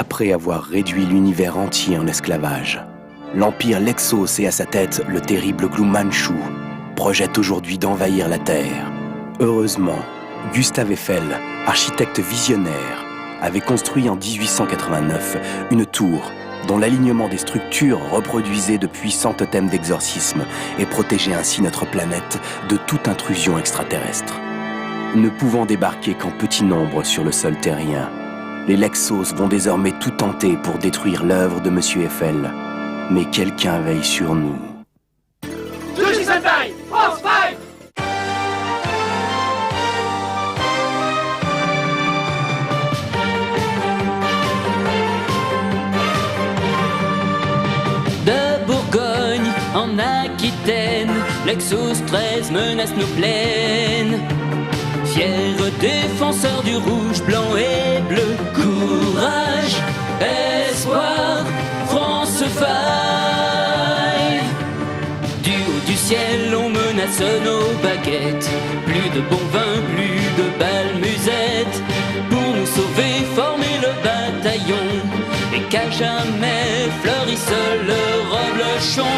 Après avoir réduit l'univers entier en esclavage, l'empire Lexos et à sa tête le terrible Glu Manchu projette aujourd'hui d'envahir la Terre. Heureusement, Gustave Eiffel, architecte visionnaire, avait construit en 1889 une tour dont l'alignement des structures reproduisait de puissants totems d'exorcisme et protégeait ainsi notre planète de toute intrusion extraterrestre. Ne pouvant débarquer qu'en petit nombre sur le sol terrien, les Lexos vont désormais tout tenter pour détruire l'œuvre de Monsieur Eiffel. Mais quelqu'un veille sur nous. Jushi Sentai, Force 5! De Bourgogne en Aquitaine, Lexos 13 menace nos plaines. Fiers défenseurs du rouge, blanc et bleu, courage, espoir, France 5. Du haut du ciel, on menace nos baguettes. Plus de bon vin, plus de balles musettes. Pour nous sauver, former le bataillon. Et qu'à jamais fleurisse le reblochon.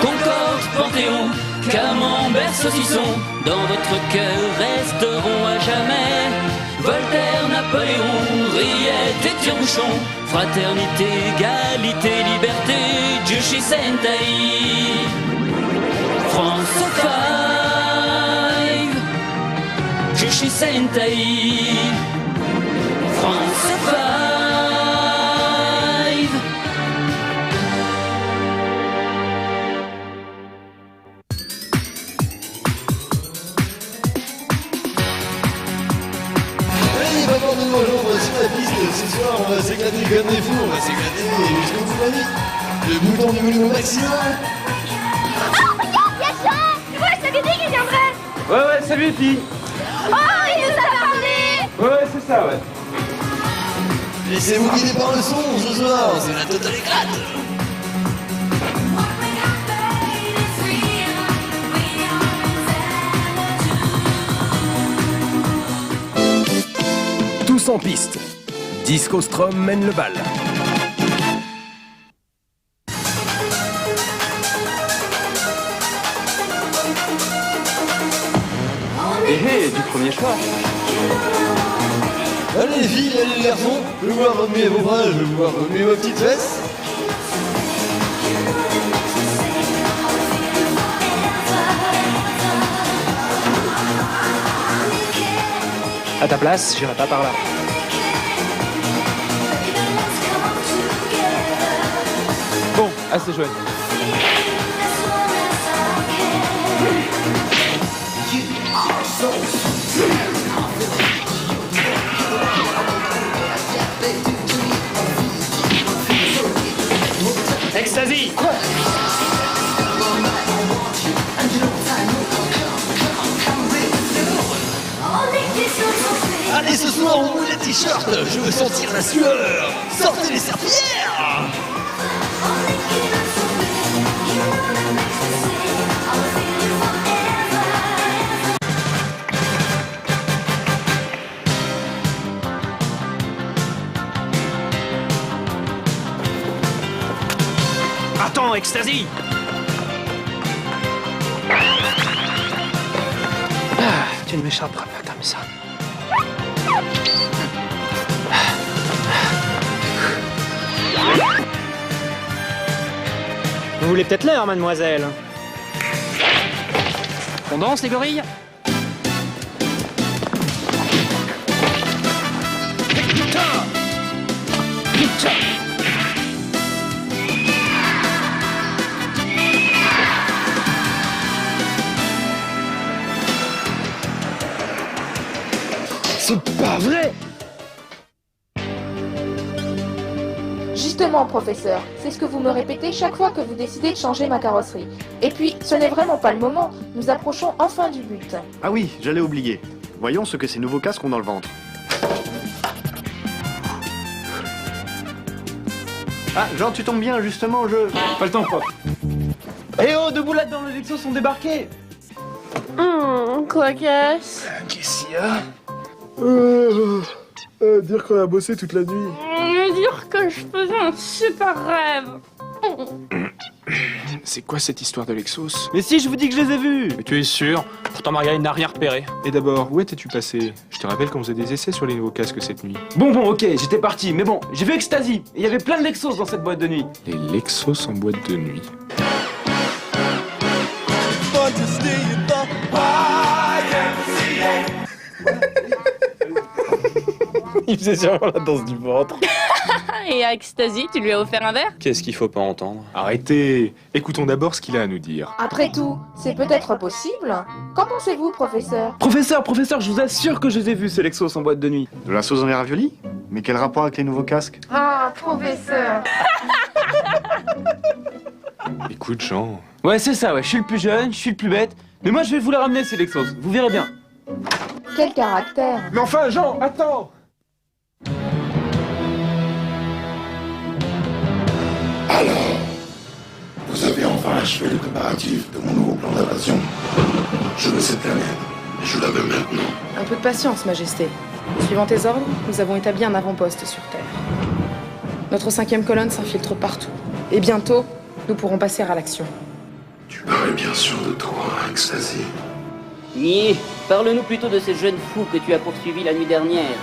Concorde, Panthéon, Camembert, saucisson, dans votre cœur resteront à jamais. Voltaire, Napoléon, Riette et Tire-Bouchon. Fraternité, égalité, liberté, Jushi Sentai. France 5, Jushi Sentai. France 5. Bonjour, sur la piste, ce soir on va s'éclater comme des fous, on va s'éclater jusqu'au bout de la nuit. Le bouton du volume au maximum. Oh, regarde, y'a Jean! Ouais, ça veut dire qu'il viendrait! Ouais, salut les filles! Oh, il nous a parlé! Ouais, c'est ça, ouais. Laissez-vous guider par le son ce soir, c'est la totale éclate. Tous en piste. Disco Strom mène le bal. Du premier choix. Allez les filles, allez les garçons, je vais voir remuer vos bras, je vais voir remuer vos petites fesses. À ta place, j'irai pas par là. Bon, assez joué. Ecstasy! Allez ce soir on mouille les t-shirts, je veux sentir la sueur. Sortez les serpillères. Attends, Ecstasy! Tu ne m'échapperas pas comme ça. Vous voulez peut-être l'heure, mademoiselle? On danse, les gorilles? C'est pas vrai. Justement, professeur, c'est ce que vous me répétez chaque fois que vous décidez de changer ma carrosserie. Et puis, ce n'est vraiment pas le moment, nous approchons enfin du but. Ah oui, j'allais oublier. Voyons ce que ces nouveaux casques ont dans le ventre. Ah, genre tu tombes bien, justement, Pas le temps, prof. Eh oh, deux boulades dans le Lexos sont débarquées. Quoi casse? Qu'est-ce qu'il y a Dire qu'on a bossé toute la nuit. Dire que je faisais un super rêve. C'est quoi cette histoire de Lexos? Mais si, je vous dis que je les ai vus. Mais tu es sûr? Pourtant Marguerite n'a rien repéré. Et d'abord, où étais-tu passé? Je te rappelle qu'on faisait des essais sur les nouveaux casques cette nuit. Bon, ok, j'étais parti, mais bon, j'ai vu Ecstasy. Et il y avait plein de Lexos dans cette boîte de nuit. Les Lexos en boîte de nuit. Il faisait sûrement la danse du ventre. Et à Ecstasy, tu lui as offert un verre? Qu'est-ce qu'il faut pas entendre? Arrêtez! Écoutons d'abord ce qu'il a à nous dire. Après tout, c'est peut-être possible. Qu'en pensez-vous, professeur? Professeur, je vous assure que je les ai vus, ces Lexos en boîte de nuit. De la sauce dans les raviolis? Mais quel rapport avec les nouveaux casques? Ah, professeur. Écoute, Jean. Ouais, c'est ça, ouais, je suis le plus jeune, je suis le plus bête. Mais moi, je vais vous les ramener, ces Lexos, vous verrez bien. Quel caractère. Mais enfin, Jean, attends! Alors, vous avez enfin achevé le préparatif de mon nouveau plan d'invasion. Je veux cette planète, et je la veux maintenant. Un peu de patience, Majesté. Suivant tes ordres, nous avons établi un avant-poste sur Terre. Notre 5e colonne s'infiltre partout. Et bientôt, nous pourrons passer à l'action. Tu parais bien sûr de toi, Ecstasy. Ni, parle-nous plutôt de ces jeunes fous que tu as poursuivis la nuit dernière.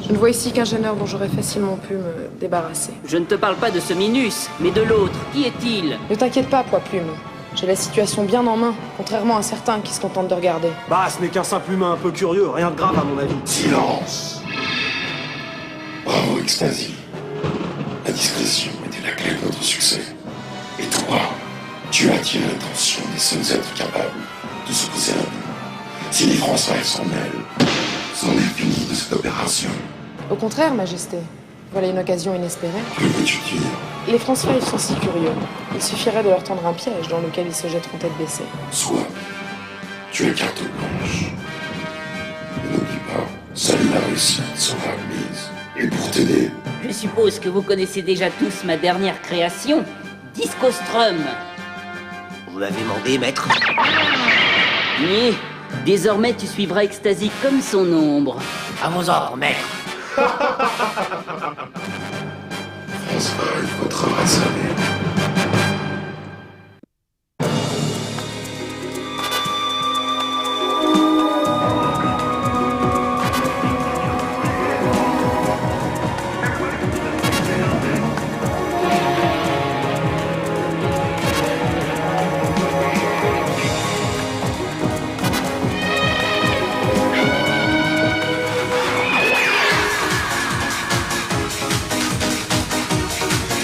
Je ne vois ici qu'un gêneur dont j'aurais facilement pu me débarrasser. Je ne te parle pas de ce Minus, mais de l'autre. Qui est-il? Ne t'inquiète pas, Poids-Plume. J'ai la situation bien en main, contrairement à certains qui se contentent de regarder. Bah, ce n'est qu'un simple humain un peu curieux, rien de grave à mon avis. Silence! Bravo, Ecstasy. La discrétion était la clé de votre succès. Et toi, tu as attiré l'attention des seuls êtres capables de s'opposer à nous. Si les Français s'en mêlent, c'en est fini de cette opération. Au contraire, Majesté. Voilà une occasion inespérée. Que veux-tu dire? Les France 5 sont si curieux. Il suffirait de leur tendre un piège dans lequel ils se jetteront tête baissée. Soit, tu es carte blanche. Mais n'oublie pas, seule la réussite sera admise. Et pour t'aider, Je suppose que vous connaissez déjà tous ma dernière création, Discostrum. Vous m'avez demandé, maître? Ni, désormais tu suivras Ecstasy comme son ombre. À vos ordres, maître. François, votre travail salé.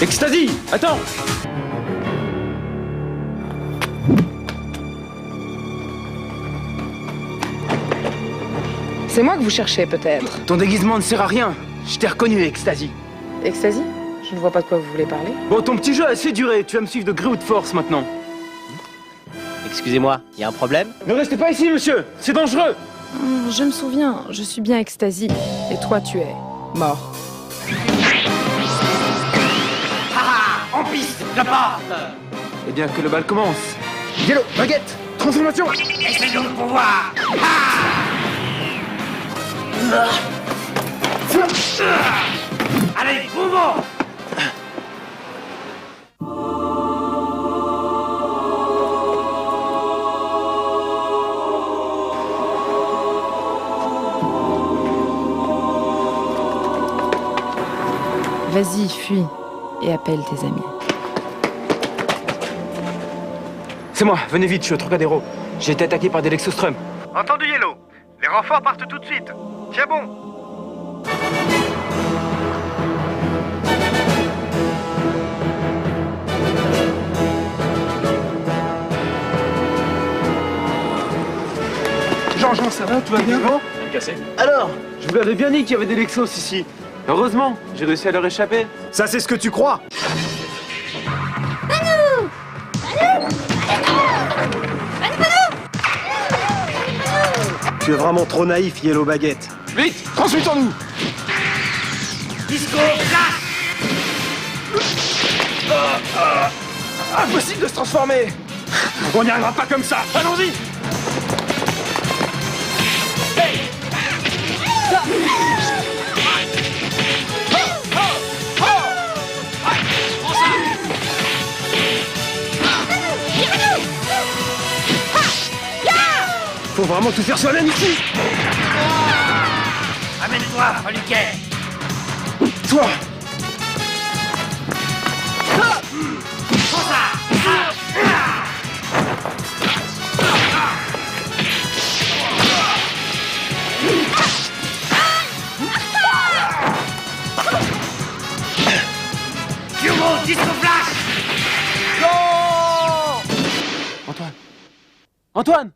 Ecstasy, attends! C'est moi que vous cherchez, peut-être. Ton déguisement ne sert à rien. Je t'ai reconnu, Ecstasy. Ecstasy? Je ne vois pas de quoi vous voulez parler. Bon, ton petit jeu a assez duré. Tu vas me suivre de gré ou de force maintenant. Excusez-moi, y a un problème? Ne restez pas ici, monsieur. C'est dangereux. Je me souviens, je suis bien Ecstasy. Et toi, tu es mort. En piste, la part! Eh bien, que le bal commence. Yellow, baguette, transformation! Essayons de pouvoir! Allez, mouvons! Vas-y, fuis. Et appelle tes amis. C'est moi, venez vite, je suis au Trocadéro. J'ai été attaqué par des Lexostrum. Entendu, Yellow. Les renforts partent tout de suite. Tiens bon. Jean, ça va, tout va bien? Cassé. Alors, je vous avais bien dit qu'il y avait des Lexos ici. Heureusement, j'ai réussi à leur échapper. Ça, c'est ce que tu crois. Tu es vraiment trop naïf, Yellow Baguette. Vite, transmutons-nous! Disco, Impossible de se transformer! On n'y arrivera pas comme ça! Allons-y! Faut vraiment tout faire soi-même ici. Amène-toi, Reluquet. Toi. Prends ça. Turbo, disco flash. Non. Antoine.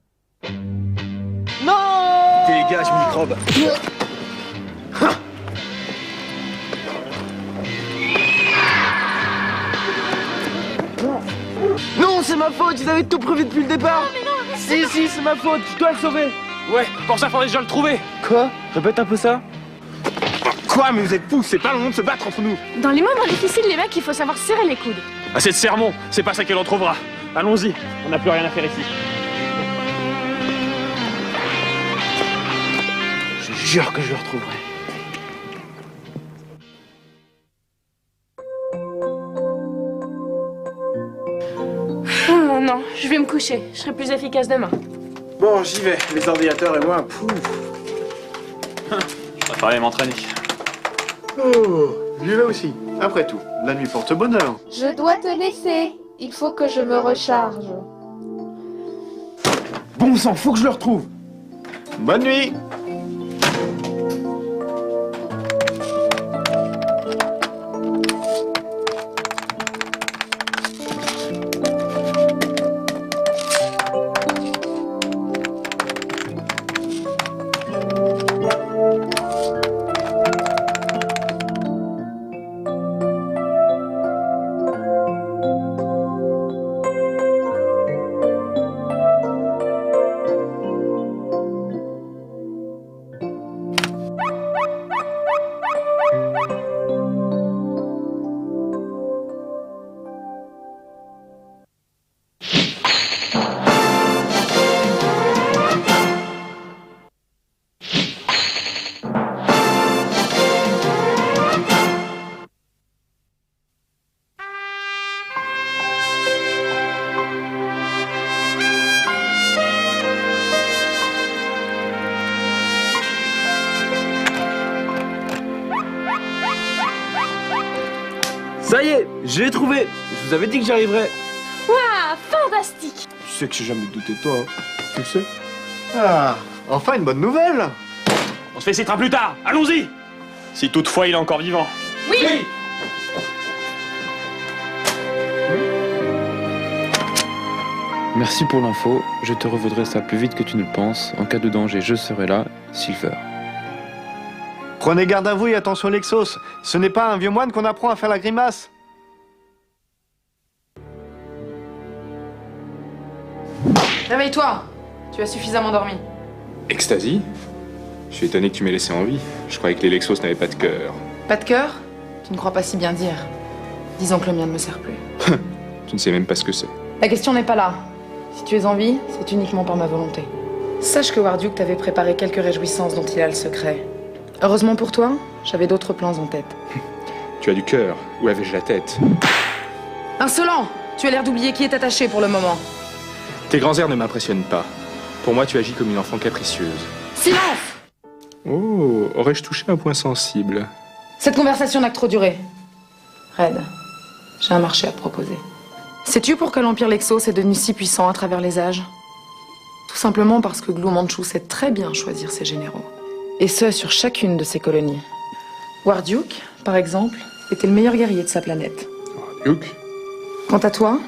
Non. Dégage, microbe. Non, c'est ma faute, ils avaient tout prévu depuis le départ. Si, c'est ma faute, je dois le sauver. Ouais, pour ça, faudrait déjà le trouver. Quoi? Répète un peu ça. Quoi, mais vous êtes fous, c'est pas le moment de se battre entre nous. Dans les moments difficiles, les mecs, il faut savoir serrer les coudes. Assez de sermon, c'est pas ça qu'elle en trouvera. Allons-y, on n'a plus rien à faire ici. Je jure que je le retrouverai. Oh non, je vais me coucher. Je serai plus efficace demain. Bon, j'y vais. Les ordinateurs et moi, pouf. Je préfère aller m'entraîner. Oh, j'y vais aussi. Après tout, la nuit porte bonheur. Je dois te laisser. Il faut que je me recharge. Bon sang, faut que je le retrouve. Bonne nuit. Ça y est, je l'ai trouvé. Je vous avais dit que j'y arriverais. Waouh, fantastique. Tu sais que j'ai jamais douté de toi, hein. Tu le sais. Ah, enfin une bonne nouvelle. On se félicitera plus tard, allons-y. Si toutefois il est encore vivant. Oui. Merci pour l'info, je te revaudrai ça plus vite que tu ne le penses. En cas de danger, je serai là, Silver. Prenez garde à vous et attention Lexos. Ce n'est pas un vieux moine qu'on apprend à faire la grimace. Réveille-toi. Tu as suffisamment dormi. Ecstasy? Je suis étonné que tu m'aies laissé en vie. Je croyais que les Lexos n'avaient pas de cœur. Pas de cœur? Tu ne crois pas si bien dire. Disons que le mien ne me sert plus. Tu ne sais même pas ce que c'est. La question n'est pas là. Si tu es en vie, c'est uniquement par ma volonté. Sache que Warduke t'avait préparé quelques réjouissances dont il a le secret. Heureusement pour toi, j'avais d'autres plans en tête. Tu as du cœur. Où avais-je la tête? Insolent! Tu as l'air d'oublier qui est attaché pour le moment. Tes grands airs ne m'impressionnent pas. Pour moi, tu agis comme une enfant capricieuse. Silence! Oh, aurais-je touché un point sensible? Cette conversation n'a que trop duré. Red, j'ai un marché à te proposer. Sais-tu pourquoi l'Empire Lexos est devenu si puissant à travers les âges? Tout simplement parce que Glou Manchu sait très bien choisir ses généraux. Et ce, sur chacune de ses colonies. Warduke, par exemple, était le meilleur guerrier de sa planète. Warduke? Quant à toi,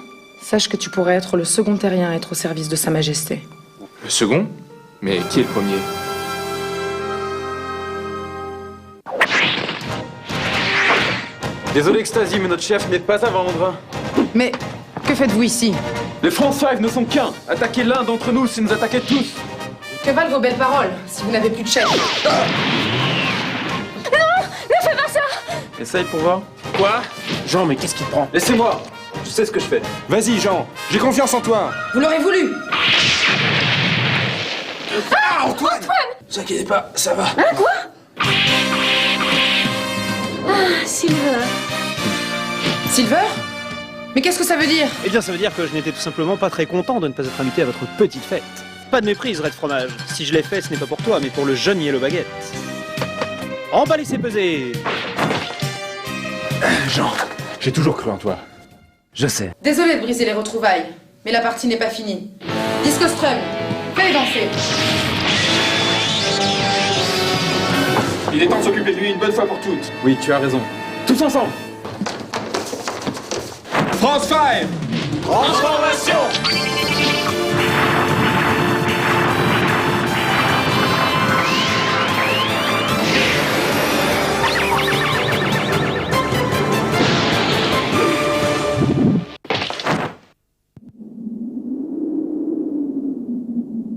sache que tu pourrais être le second terrien à être au service de Sa Majesté. Le second? Mais qui est le premier? Désolé Ecstasy, mais notre chef n'est pas à vendre. Mais que faites-vous ici? Les France 5 ne sont qu'un. Attaquer l'un d'entre nous, c'est nous attaquer tous. Que valent vos belles paroles si vous n'avez plus de chef? Non, ne fais pas ça. Essaye pour voir. Quoi? Jean, mais qu'est-ce qui te prend? Laissez-moi. Je sais ce que je fais. Vas-y, Jean, j'ai confiance en toi. Vous l'aurez voulu. Ah, Antoine! Ne vous inquiétez pas, ça va. Hein, quoi? Ah, Silver. Silver? Mais qu'est-ce que ça veut dire? Eh bien, ça veut dire que je n'étais tout simplement pas très content de ne pas être invité à votre petite fête. Pas de méprise, Red Fromage. Si je l'ai fait, ce n'est pas pour toi, mais pour le jeune Yellow Baguette. Emballez, c'est pesé. Jean, j'ai toujours cru en toi. Je sais. Désolé de briser les retrouvailles, mais la partie n'est pas finie. Disco Strum, fais-les danser. Il est temps de s'occuper de lui une bonne fois pour toutes. Oui, tu as raison. Tous ensemble. France 5! Transformation!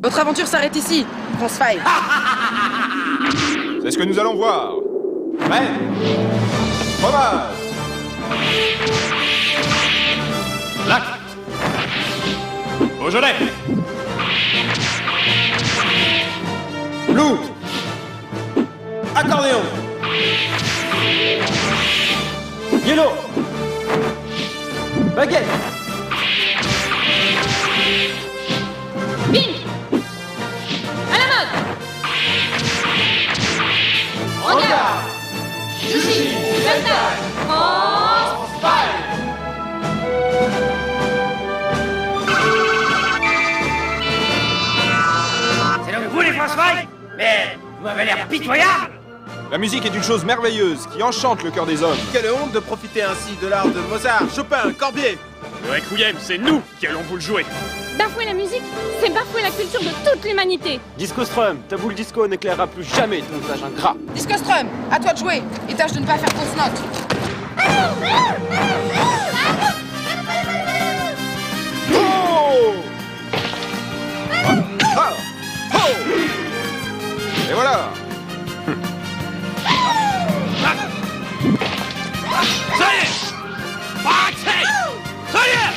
Votre aventure s'arrête ici, France 5. C'est ce que nous allons voir. Prêt? Fromage! Lac! Beaujolais! Loup. Accordéon. Yellow. Baguette. Bing. À la mode. Regarde. Gigi. Delta. France 5. C'est donc vous les France 5? Mais vous m'avez l'air pitoyable! La musique est une chose merveilleuse qui enchante le cœur des hommes. Quelle honte de profiter ainsi de l'art de Mozart, Chopin, Corbier. Le Requiem, c'est nous qui allons vous le jouer. Bafouer la musique, c'est bafouer la culture de toute l'humanité. Disco Strum, ta boule disco n'éclairera plus jamais ton visage ingrat. Disco Strum, à toi de jouer, et tâche de ne pas faire fausse note. Oh! Ah! Oh! Et voilà! Ça y est! Arrêtez! Ça y est!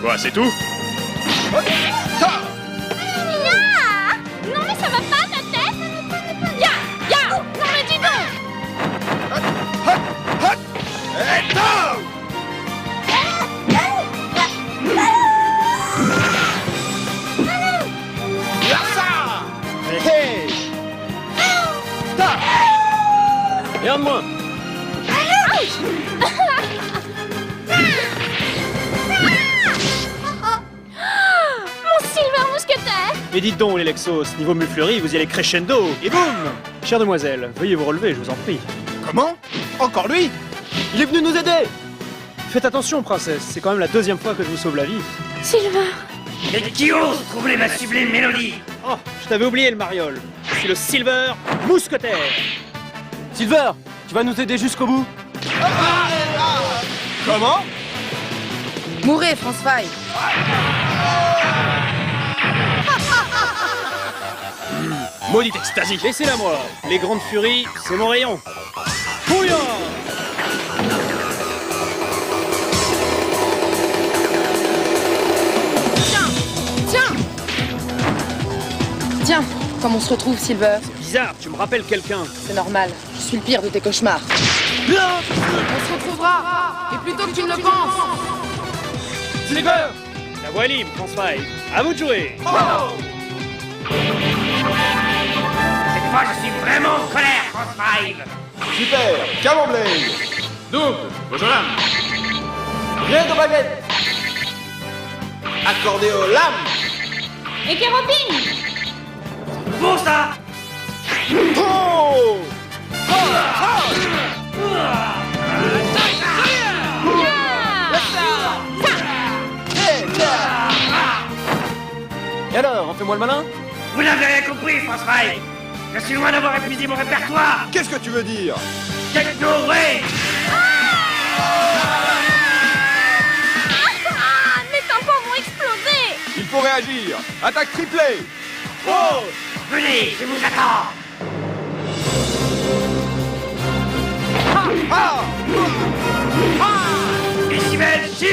Quoi, c'est tout? Non mais ça va pas ta tête. Ya, non mais dis donc. Hey! Rien de moins. Mon Silver Mousquetaire. Mais dites donc, les Lexos, niveau muflerie, vous y allez crescendo, et boum! Chère demoiselle, veuillez vous relever, je vous en prie. Comment? Encore lui? Il est venu nous aider! Faites attention, princesse, c'est quand même la deuxième fois que je vous sauve la vie. Silver. Mais qui ose troubler ma sublime mélodie? Oh, je t'avais oublié le mariole. Je suis le Silver Mousquetaire. Silver, tu vas nous aider jusqu'au bout? Comment? Mourez, France 5. Maudite extasie. Laissez-la moi. Les grandes furies, c'est mon rayon. Bouillon! Tiens, comme on se retrouve, Silver. Bizarre, tu me rappelles quelqu'un. C'est normal, je suis le pire de tes cauchemars. On se retrouvera, et plutôt que tu ne le penses. Silver! La voie est libre, France 5. À vous de jouer. Cette fois, je suis vraiment en colère, France 5! Super! Camembert! Double! Beaujolais! Rien de baguette. Accordéon, lame. Et Kérobine. Bon ça! Oh! Et alors, on fait moi le malin? Vous n'avez rien compris, France 5! Je suis loin d'avoir épuisé mon répertoire! Qu'est-ce que tu veux dire? Techno Rage! Mes tampons vont exploser. Il faut réagir! Attaque triplée! Oh! Venez, je vous attends! Décibel 6!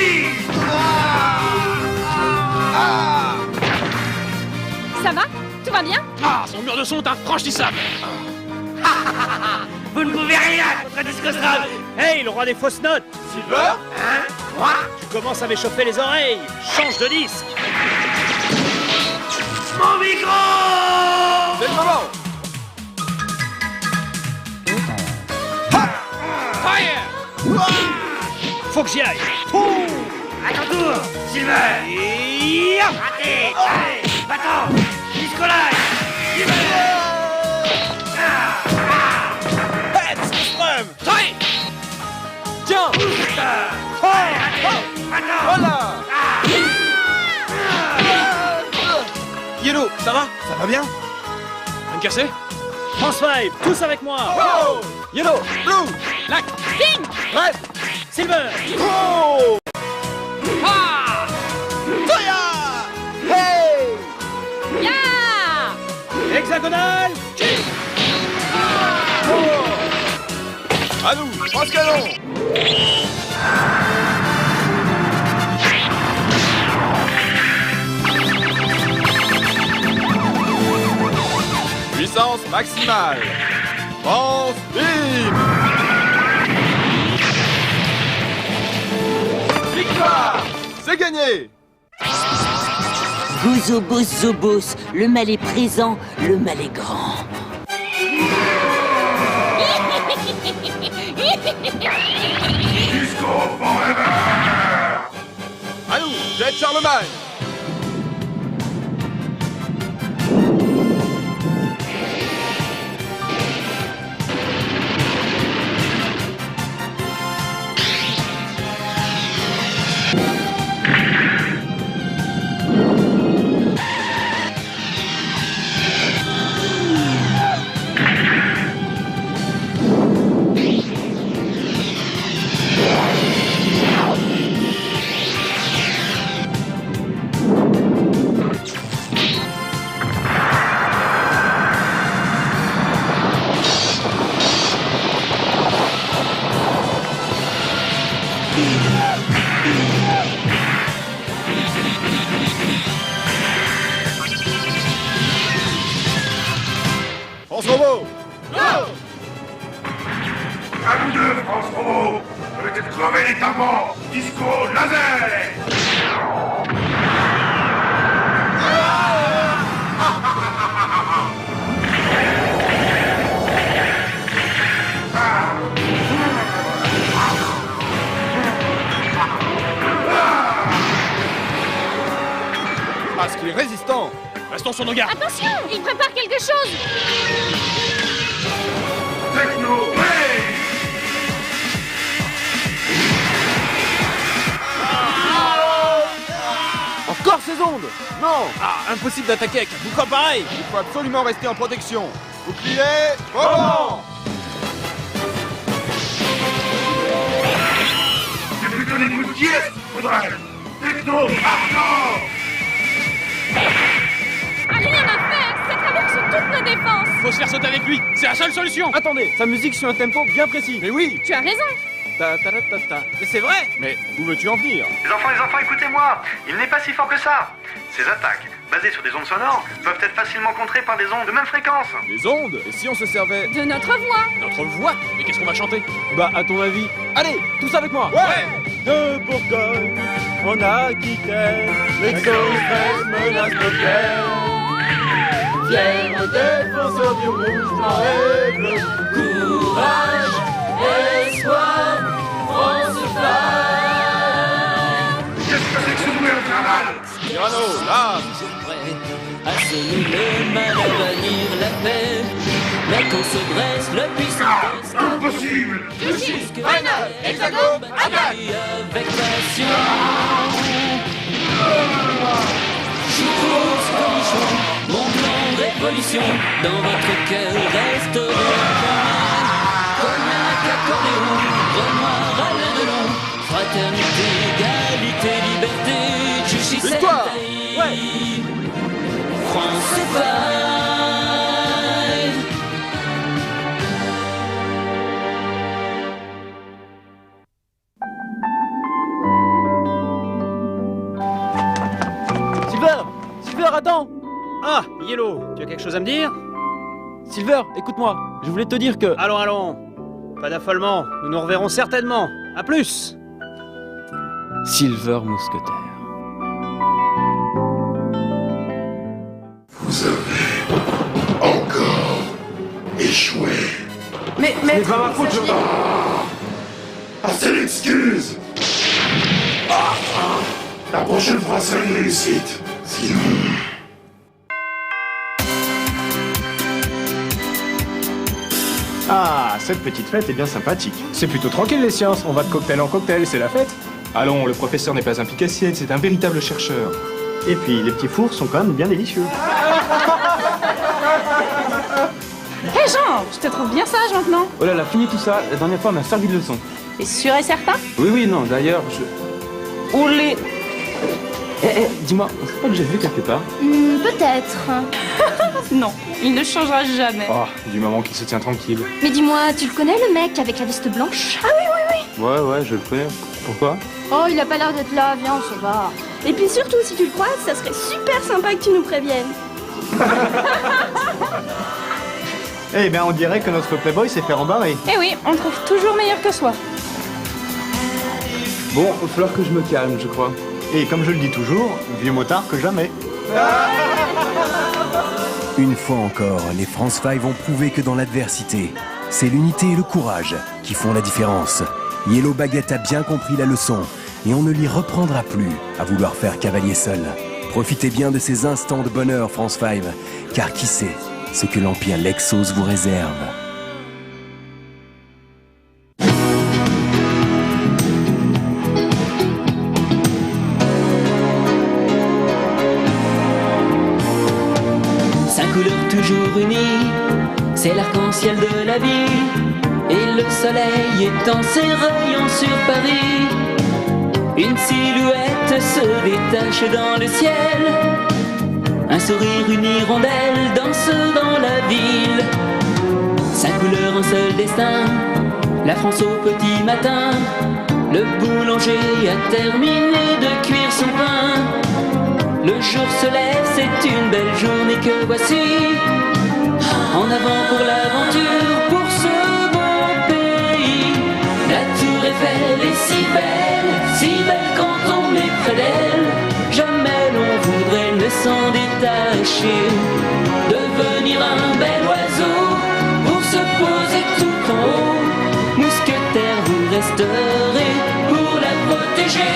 Ça va? Tout va bien? Ah, son mur de son est infranchissable! Vous ne pouvez rien contre Disco Strap. Hey, le roi des fausses notes! Silver? Hein? Quoi? Tu commences à m'échauffer les oreilles! Change de disque! Mon micro! C'est le moment! Fire! Faut que j'y aille! À ton tour, Silver! Raté! Allez, va-t'en! Disco Live! Hey, Disco-Strum! Sorry! Tiens! Voilà! Yellow, ça va? Ça va bien? Rien de cassé? France-Five, tous avec moi! Wow! Yellow! Blue! Black! Pink! Red! Silver! Oh! Ah! Toya! Hey! Ya! Hexagonal! À nous, France Canon! Puissance maximale! France Beam! Victoire! C'est gagné! Gouzobos Zobos, le mal est présent, le mal est grand. Disco Forever! À nous, Jet Charlemagne! France Robo! À vous deux, France Robo! Peut-être crever les tambours! Disco laser! Parce qu'il est résistant! Restons sur nos gardes! Attention! Il prépare quelque chose! Techno Wave! Encore ces ondes! Non! Ah, impossible d'attaquer avec un bouclier pareil! Il faut absolument rester en protection! Bouclier, rebond! C'est plutôt des coups de pièce, faudrait! Techno hardcore! Rien à faire! Ça traverse toutes nos défenses! Faut se faire sauter avec lui! C'est la seule solution! Attendez, sa musique suit un tempo bien précis! Mais oui! Tu as raison! Ta ta ta ta ta. Mais c'est vrai! Mais où veux-tu en venir? Les enfants, écoutez-moi! Il n'est pas si fort que ça! Ces attaques, basées sur des ondes sonores, peuvent être facilement contrées par des ondes de même fréquence! Les ondes? Et si on se servait... De notre voix! Notre voix? Mais qu'est-ce qu'on va chanter? Bah, à ton avis... Allez, tous avec moi! Ouais! De Bourgogne, en Aquitaine, l'exo-stress menace nos terres. Fiers défenseurs du rouge, blanc et bleu. Courage, espoir, France fly. Qu'est-ce que c'est que ce bruit infernal? Cyrano, là! À semer le mal, à bannir la paix. Mais quand se dresse le puissant Impossible! Jusque final, hexagone, attaque! Avec passion. Choucroute, cornichon, mon plan révolution. Dans votre cœur restera cognac, accordéon, Renoir, Alain Delon. Fraternité, égalité, liberté, justice, victoire! Ouais! France Five. Silver! Silver, attends! Ah, Yellow, tu as quelque chose à me dire? Silver, écoute-moi. Je voulais te dire que... Allons, allons. Pas d'affolement. Nous nous reverrons certainement. À plus. Silver Mousquetaire. Vous avez encore échoué. Mais... C'est pas ma faute, Jordan. C'est l'excuse. La prochaine fois sera une réussite. Sinon... Ah, cette petite fête est bien sympathique. C'est plutôt tranquille les sciences, on va de cocktail en cocktail, c'est la fête. Allons, le professeur n'est pas un picassiette, c'est un véritable chercheur. Et puis, les petits fours sont quand même bien délicieux. Hé Jean, je te trouve bien sage maintenant. Oh là là, fini tout ça. La dernière fois, on m'a servi de leçon. T'es sûr et certain? Oui, non, d'ailleurs, je... Oulé. Dis-moi, c'est pas que j'ai vu quelque part? Peut-être. Non, il ne changera jamais. Oh, du moment qu'il se tient tranquille. Mais dis-moi, tu le connais le mec avec la veste blanche? Ah oui. Ouais, je le connais. Pourquoi? Oh, il a pas l'air d'être là, viens, on se va. Et puis surtout, si tu le croises, ça serait super sympa que tu nous préviennes. Eh bien, on dirait que notre playboy s'est fait rembarrer. Eh oui, on trouve toujours meilleur que soi. Bon, il va falloir que je me calme, je crois. Et comme je le dis toujours, vieux motard que jamais. Une fois encore, les France 5 ont prouvé que dans l'adversité, c'est l'unité et le courage qui font la différence. Yellow Baguette a bien compris la leçon et on ne l'y reprendra plus à vouloir faire cavalier seul. Profitez bien de ces instants de bonheur, France 5, car qui sait ce que l'Empire Lexos vous réserve. Toujours unis, c'est l'arc-en-ciel de la vie. Et le soleil étend ses rayons sur Paris. Une silhouette se détache dans le ciel. Un sourire, une hirondelle danse dans la ville. Sa couleur, un seul destin, la France au petit matin. Le boulanger a terminé de cuire son pain. Le jour se lève, c'est une belle journée que voici. En avant pour l'aventure, pour ce beau pays. La tour Eiffel est si belle quand on est près d'elle. Jamais l'on voudrait ne s'en détacher. Devenir un bel oiseau pour se poser tout en haut. Mousquetaire, vous resterez pour la protéger.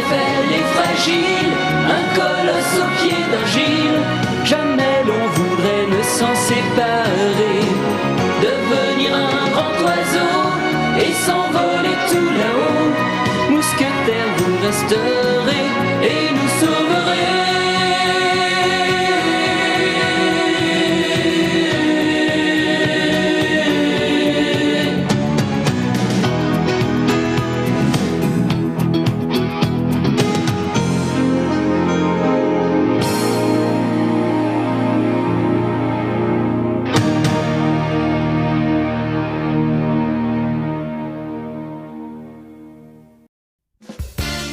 Elle est fragile, un colosse au pied d'argile. Jamais l'on voudrait ne s'en séparer. Devenir un grand oiseau et s'envoler tout là-haut. Mousquetaire, vous resterez et nous sauverez.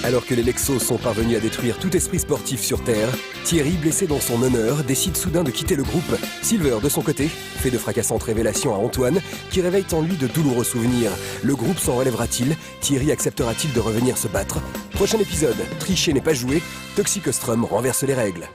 Alors que les Lexos sont parvenus à détruire tout esprit sportif sur Terre, Thierry, blessé dans son honneur, décide soudain de quitter le groupe. Silver, de son côté, fait de fracassantes révélations à Antoine, qui réveillent en lui de douloureux souvenirs. Le groupe s'en relèvera-t-il? Thierry acceptera-t-il de revenir se battre? Prochain épisode, tricher n'est pas joué, Toxic Ostrom renverse les règles.